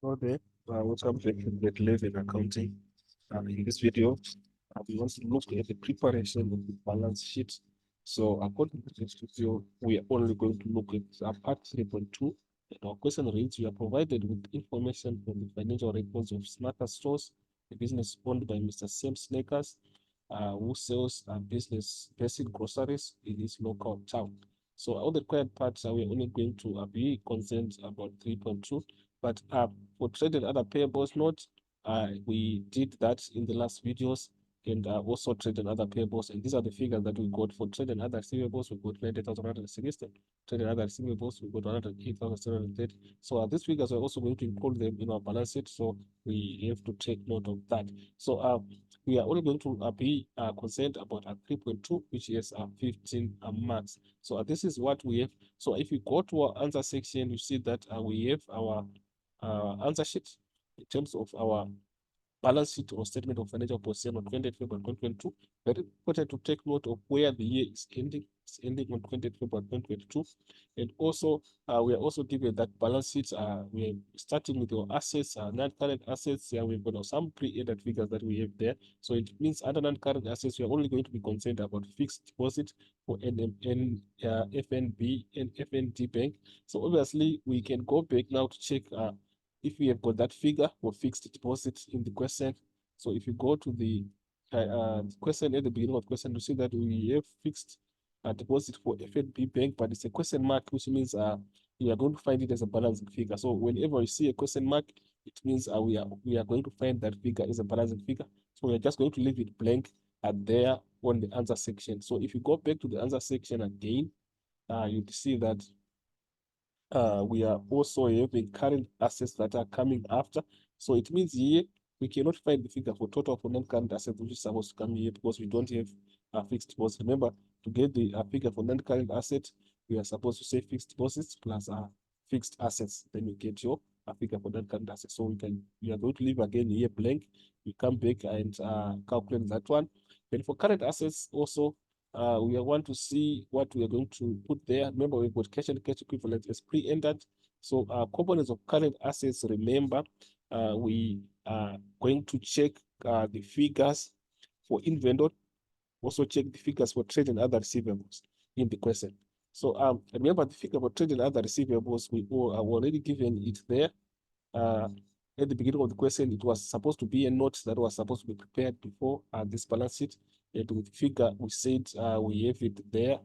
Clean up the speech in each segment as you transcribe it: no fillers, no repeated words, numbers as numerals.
Okay, welcome to Get Live in Accounting. In this video, we want to look at the preparation of the balance sheet. So, according to this video, we are only going to look at part 3.2. And our question reads: We are provided with information from the financial records of Smarter Stores, a business owned by Mr. Sam Snakers, who sells business basic groceries in his local town. So, all the required parts are we only going to be concerned about 3.2. But for trade and other payables note, we did that in the last videos and also trade and other payables. And these are the figures that we got for trade and other receivables. We got 90,160. Trade and other receivables, we got 108,730. So these figures are also going to include them in our balance sheet. So we have to take note of that. So we are only going to be concerned about 3.2, which is 15 marks. So this is what we have. So if you go to our answer section, you see that we have our answer sheet in terms of our balance sheet or statement of financial position on 20th February 2022. Very important to take note of where the year is ending. It's ending on 20th February 2022. And also, we are also given that balance sheets. We're starting with your assets, non-current assets. Yeah, we've got some pre-added figures that we have there. So it means under non-current assets, we are only going to be concerned about fixed deposit for NMN, FNB, and FND Bank. So obviously, we can go back now to check if we have got that figure for fixed deposit in the question. So if you go to the question at the beginning of the question, you see that we have fixed deposit for FNB Bank, but it's a question mark, which means you are going to find it as a balancing figure. So whenever you see a question mark, it means we are going to find that figure as a balancing figure. So we are just going to leave it blank there on the answer section. So if you go back to the answer section again, you'd see that we are also having current assets that are coming after. So it means here we cannot find the figure for total for non-current assets, which is supposed to come here because we don't have a fixed deposit. Remember, to get the figure for non-current assets, we are supposed to say fixed deposits plus fixed assets. Then you get your figure for non-current assets. So we are going to leave again here blank. We come back and calculate that one. Then for current assets also, we want to see what we are going to put there. Remember, we've got cash and cash equivalent as pre-entered. So components of current assets, remember, we are going to check the figures for inventory, also check the figures for trade and other receivables in the question. So remember the figure for trade and other receivables, we are already given it there. Uh, at the beginning of the question, it was supposed to be a note that was supposed to be prepared before this balance sheet. And with figure, we said we have it there.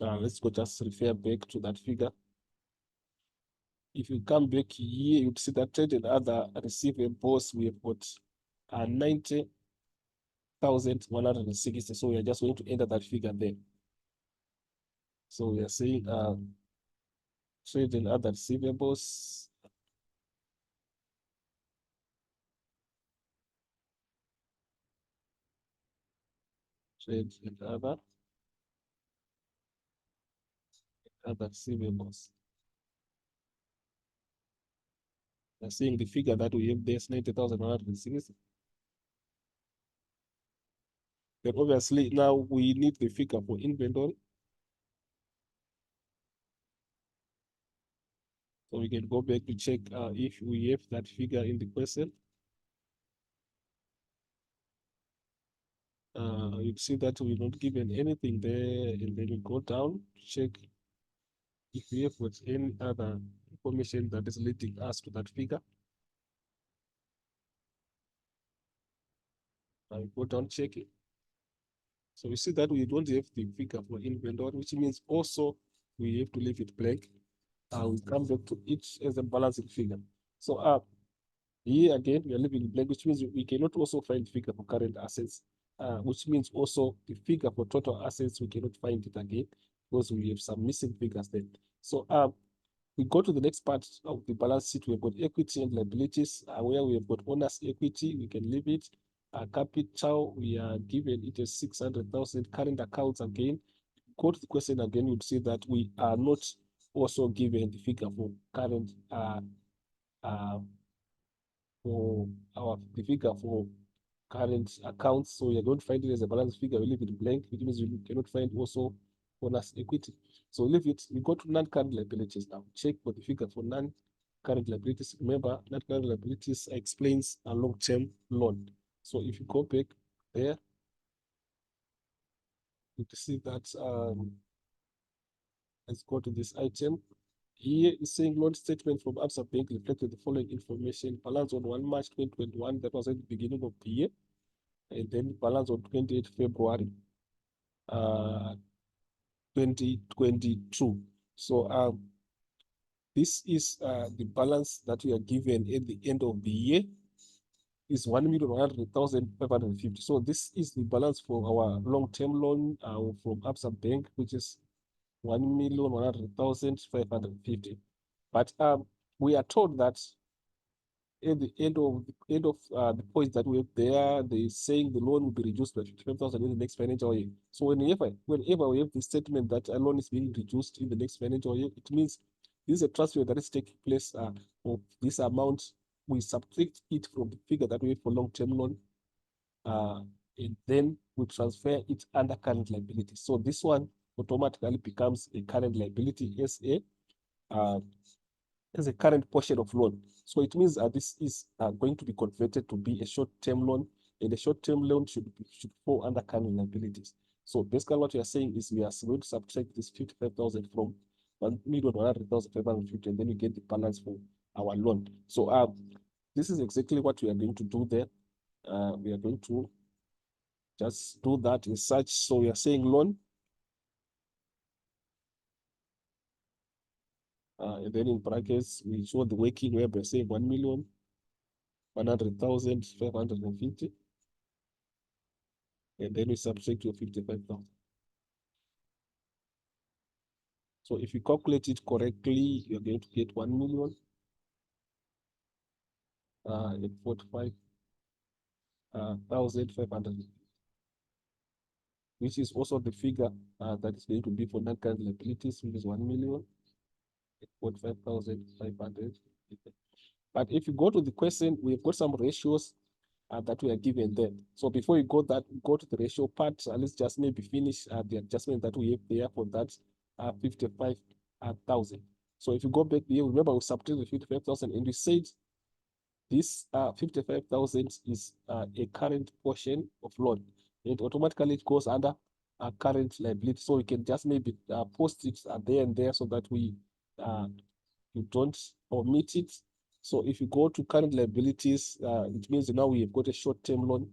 Let's go just refer back to that figure. If you come back here, you'd see that trade and other receivables, we have got 90,160. So we are just going to enter that figure there. So we are saying trade and other receivables. Trade and other receivables. We are seeing the figure that we have there is 90,160. Then obviously now we need the figure for inventory. So we can go back to check if we have that figure in the question. You see that we're not given anything there, and then we go down to check if we have got any other information that is leading us to that figure. I go down, check it. So we see that we don't have the figure for inventory, which means also we have to leave it blank. We come back to it as a balancing figure. So here again, we are leaving blank, which means we cannot also find figure for current assets, which means also the figure for total assets, we cannot find it again because we have some missing figures there. So we go to the next part of the balance sheet. We've got equity and liabilities, where we have got owner's equity, we can leave it. Capital, we are given it as 600,000. Current accounts again, go to the question again, you'd see that we are not also given the figure for current uh, for the figure for current accounts. So you're going to find it as a balance figure. We leave it blank, which means you cannot find also owner's equity. So leave it. We go to non-current liabilities now. Check for the figure for current liabilities. Remember, net current liabilities explains a long-term loan. So if you go back there, you can see that let's go to this item. Here is saying loan statement from Absa Bank reflected the following information. Balance on 1 March 2021, that was at the beginning of the year, and then balance on 28 February 2022. So this is the balance that we are given at the end of the year is 1,100,550. So this is the balance for our long-term loan from Absa Bank, which is 1,100,550. But we are told that at the end of the point that we have there, they saying the loan will be reduced by 55,000 in the next financial year. So whenever we have the statement that a loan is being reduced in the next financial year, it means this is a transfer that is taking place of this amount. We subtract it from the figure that we have for long-term loan, and then we transfer it under current liability. So this one automatically becomes a current liability as a current portion of loan. So it means this is going to be converted to be a short-term loan, and a short-term loan should fall under current liabilities. So basically what we are saying is we are going to subtract this 55,000 from 1,100,550, and then we get the balance for our loan. So this is exactly what we are going to do there. We are going to just do that as such. So we are saying loan, and then in brackets we show the working where we're saying 1,100,550, and then we subtract to 55,000. So if you calculate it correctly, you're going to get 1,045,500, which is also the figure that is going to be for non-current liabilities, which is 1,045,500. But if you go to the question, we've got some ratios that we are given there. So before you go to the ratio part, let's just maybe finish the adjustment that we have there for that 55,000. So if you go back here, remember we subtracted the 55,000, and we said this 55,000 is a current portion of loan, and automatically it goes under current liability. So we can just maybe post it there and there so that we don't omit it. So if you go to current liabilities, it means now we have got a short-term loan.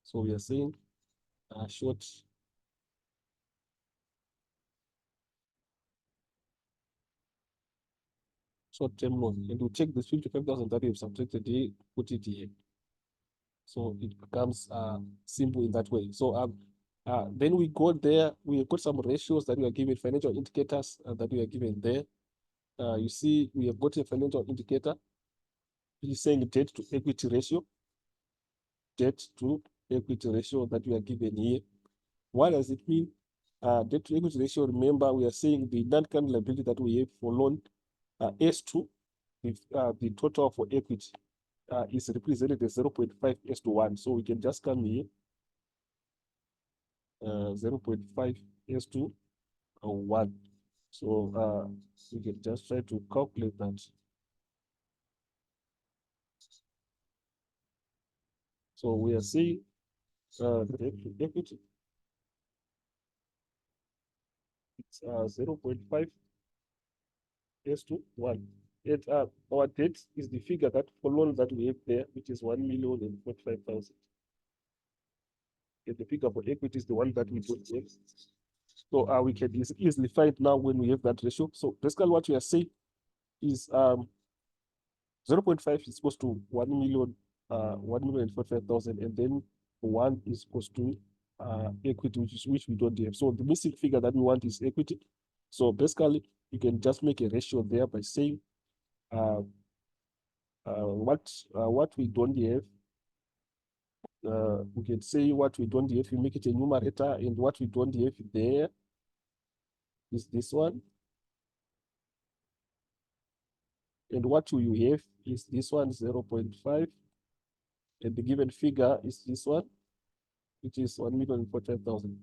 So we are saying short-term loan, and we take the 55,000 that we have subtracted here, put it here. So it becomes simple in that way. So then we go there, we have got some ratios that we are given, financial indicators that we are given there. You see, we have got a financial indicator, which is saying debt to equity ratio. Debt to equity ratio that we are given here. What does it mean? Debt to equity ratio, remember, we are saying the non-current liability that we have for loan S2, the total for equity is represented as 0.5 S to 1. So we can just come here, 0.5 S to 1. So we can just try to calculate that. So we are saying debt to equity, it's 0.5 S to 1. And our debt is the figure that for loan that we have there, which is 1,045,000. And the figure for equity is the one that we don't have. So we can easily find now when we have that ratio. So basically what we are saying is 0.5 is equals to 1,045,000, and then 1 is equals to equity, which we don't have. So the missing figure that we want is equity. So basically you can just make a ratio there by saying what we don't have. We can say what we don't have, we make it a numerator, and what we don't have there is this one, and what you have is this one, 0.5, and the given figure is this one, which is 1,045,000.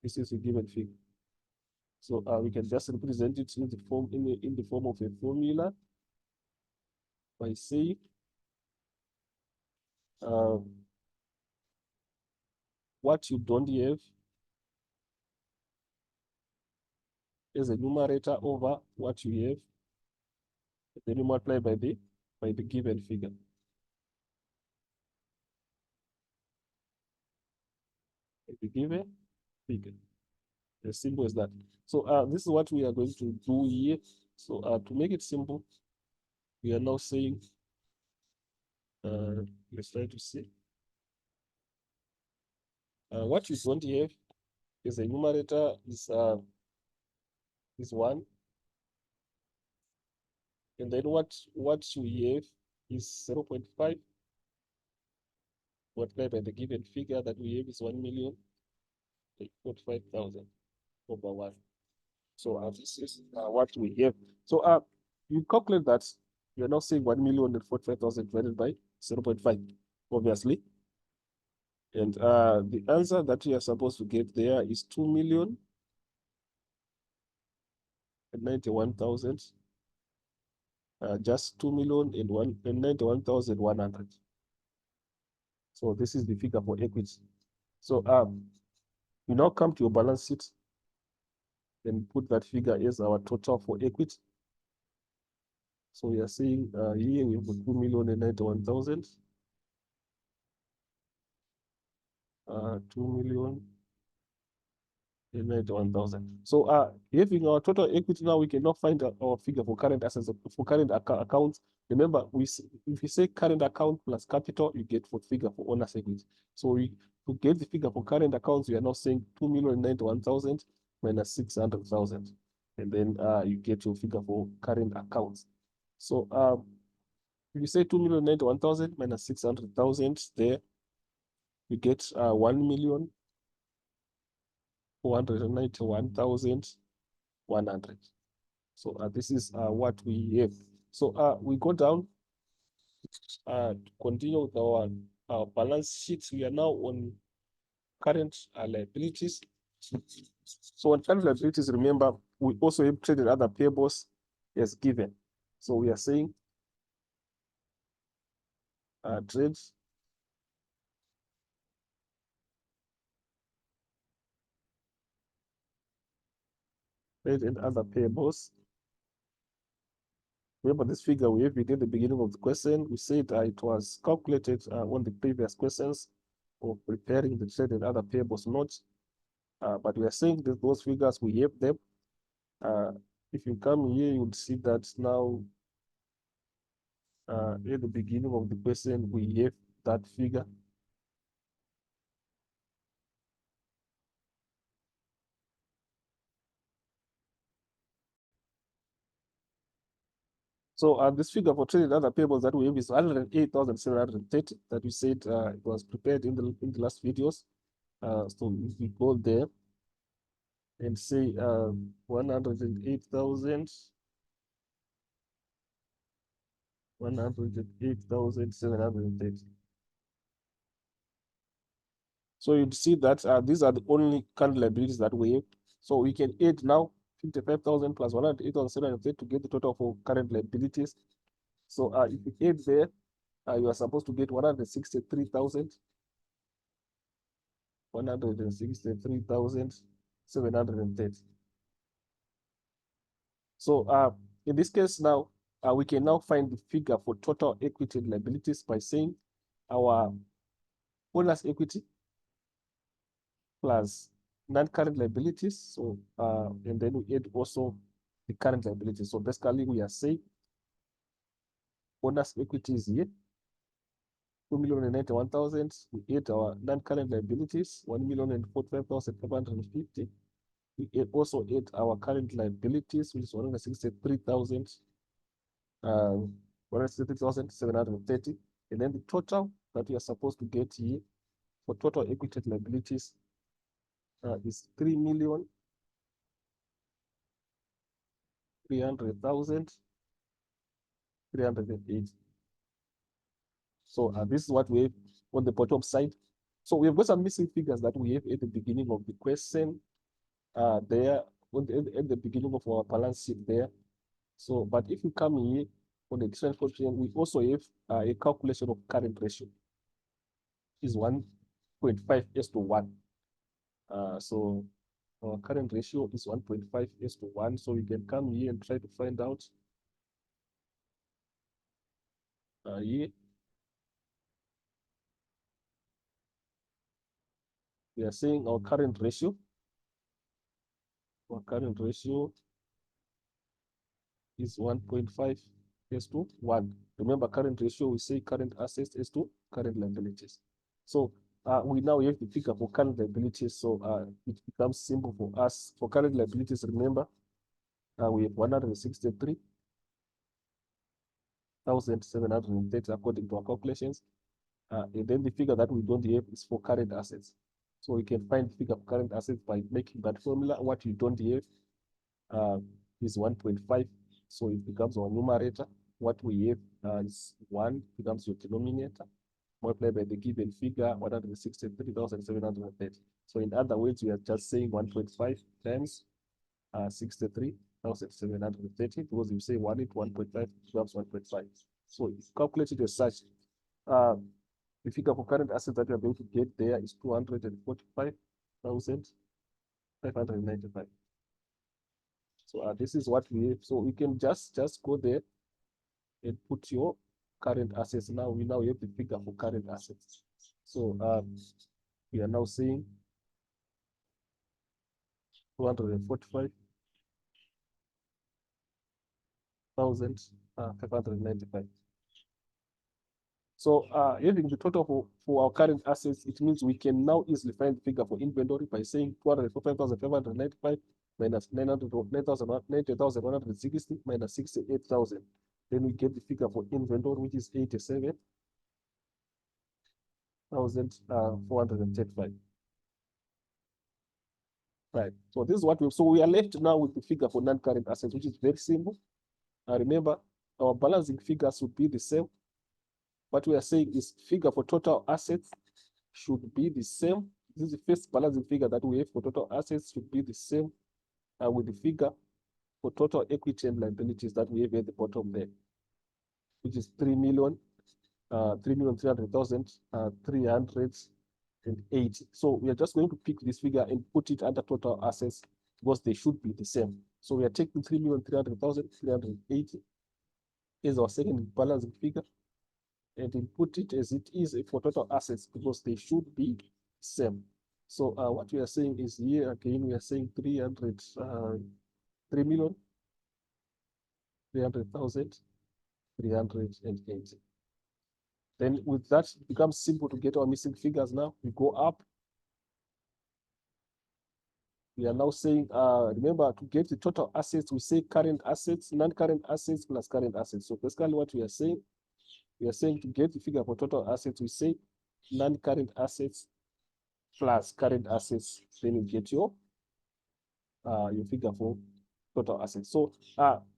This is a given figure. So we can just represent it in the form of a formula. by saying uh, what you don't have as a numerator over what you have, then you multiply by the given figure. The given figure. As simple as that. So this is what we are going to do here. So to make it simple, we are now saying, let's try to see. What you don't have is a numerator is 1, and then what you have is 0.5 multiplied by the given figure that we have is 1,045,000 over 1. So this is what we have. So you calculate that. You're now saying 1,045,000 divided by 0.5, obviously. And the answer that you are supposed to get there is 2,091,000. Just 2,091,100. So this is the figure for equity. So you now come to your balance sheet and put that figure as our total for equity. So we are saying here we have 2,091,000. 2,091,000. So having our total equity now, we cannot find our figure for current assets, for current accounts. Remember, if you say current account plus capital, you get for figure for owner's equity. So to get the figure for current accounts, we are now saying 2,091,000 minus 600,000, and then you get your figure for current accounts. So if you say 2,091,000 minus 600,000, there you get 1,491,100. So this is what we have. So we go down to continue with our balance sheets. We are now on current liabilities. So on current liabilities, remember, we also have trade and other payables as given. So we are saying trade and other payables. Remember this figure we did at the beginning of the question. We said it was calculated on the previous questions of preparing the trade and other payables notes. But we are saying that those figures, we have them. If you come here, you would see that now at the beginning of the question, we have that figure. So this figure for trade and other payables that we have is 108,730 that we said it was prepared in the last videos. So if we go there and say 108,730. So you'd see that these are the only current liabilities that we have. So we can add now 55,000 plus 108,730 to get the total for current liabilities. So if you add there, you are supposed to get 163,000. 163,730. So in this case now, we can now find the figure for total equity and liabilities by saying our owner's equity plus non-current liabilities. So and then we add also the current liabilities. So basically we are saying owner's equity is here, 2,091,000. We add our non-current liabilities, 1,045,550. We also add our current liabilities, which is 163,000, 163,730. And then the total that we are supposed to get here for total equity liabilities is 3,300,380. So this is what we have on the bottom side. So we have got some missing figures that we have at the beginning of the question there at the beginning of our balance sheet there. So, but if you come here, on the different coefficient, we also have a calculation of current ratio is 1.5 s to 1. So our current ratio is 1.5 s to 1. So we can come here and try to find out here. We are saying our current ratio is 1.5 s to 1. Remember, current ratio, we say current assets is to current liabilities. So we now have the figure for current liabilities. So it becomes simple for us. For current liabilities, remember, we have 163,730 according to our calculations. And then the figure that we don't have is for current assets. So we can find the figure of current assets by making that formula. What you don't have is 1.5. So it becomes our numerator. What we have is 1 becomes your denominator, multiplied by the given figure, 163,730. So in other words, we are just saying 1.5 times 63,730, because you say 1 into 1.5 becomes 1.5. So it's calculated as such. The figure for current assets that we are going to get there is 245,595. So this is what we have. So we can just go there and put your current assets. Now we have the figure for current assets. So we are now saying 245,595. So having the total for our current assets, it means we can now easily find the figure for inventory by saying 245,595 minus 90,160 minus 68,000. Then we get the figure for inventory, which is 87,435. Right. So this is what we are left now with the figure for non-current assets, which is very simple. Remember, our balancing figures would be the same. What we are saying is figure for total assets should be the same. This is the first balancing figure that we have for total assets should be the same with the figure for total equity and liabilities that we have at the bottom there, which is 3,300,380. So we are just going to pick this figure and put it under total assets because they should be the same. So we are taking 3,300,380 as our second balancing figure and input it as it is for total assets because they should be the same. So what we are saying is here again, we are saying 3,300,380. Then with that, it becomes simple to get our missing figures now. We go up. We are now saying, remember, to get the total assets, we say current assets, non-current assets plus current assets. So basically what we are saying to get the figure for total assets, we say non-current assets plus current assets, then you get your figure for total assets. So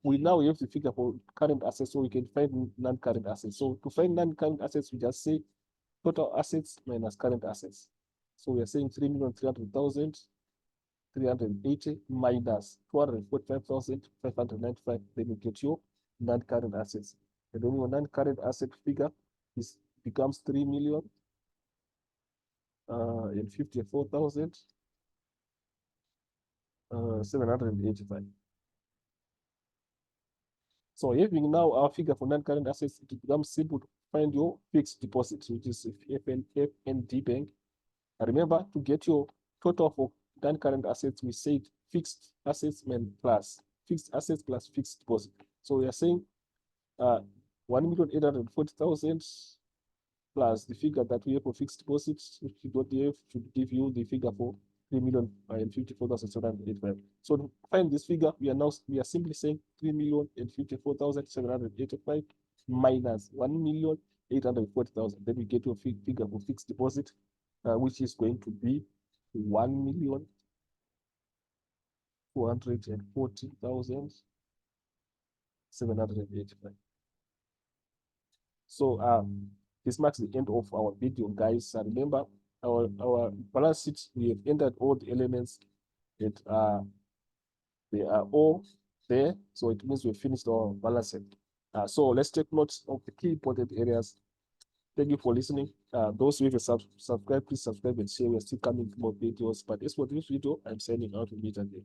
we now have the figure for current assets, so we can find non-current assets. So to find non-current assets, we just say total assets minus current assets. So we are saying 3,300,380 minus 245,595, then you get your non-current assets. And then your non-current asset figure becomes 3,054,785. So having now our figure for non-current assets, it becomes simple to find your fixed deposits, which is FND Bank. And remember, to get your total for non-current assets, we said fixed assets plus fixed deposit. So we are saying 1,840,000 plus the figure that we have for fixed deposits, which we don't have, should give you the figure for 3,054,785. So to find this figure, we are simply saying 3,054,785 minus 1,840,000. Then we get your figure for fixed deposit, which is going to be 1,440,785. So this marks the end of our video, guys. Remember, our balance sheet, we have entered all the elements that they are all there. So it means we've finished our balance sheet. So let's take notes of the key important areas. Thank you for listening. Those who have subscribed, please subscribe and share. We're still coming with more videos. But as for this video, I'm signing out. We meet again.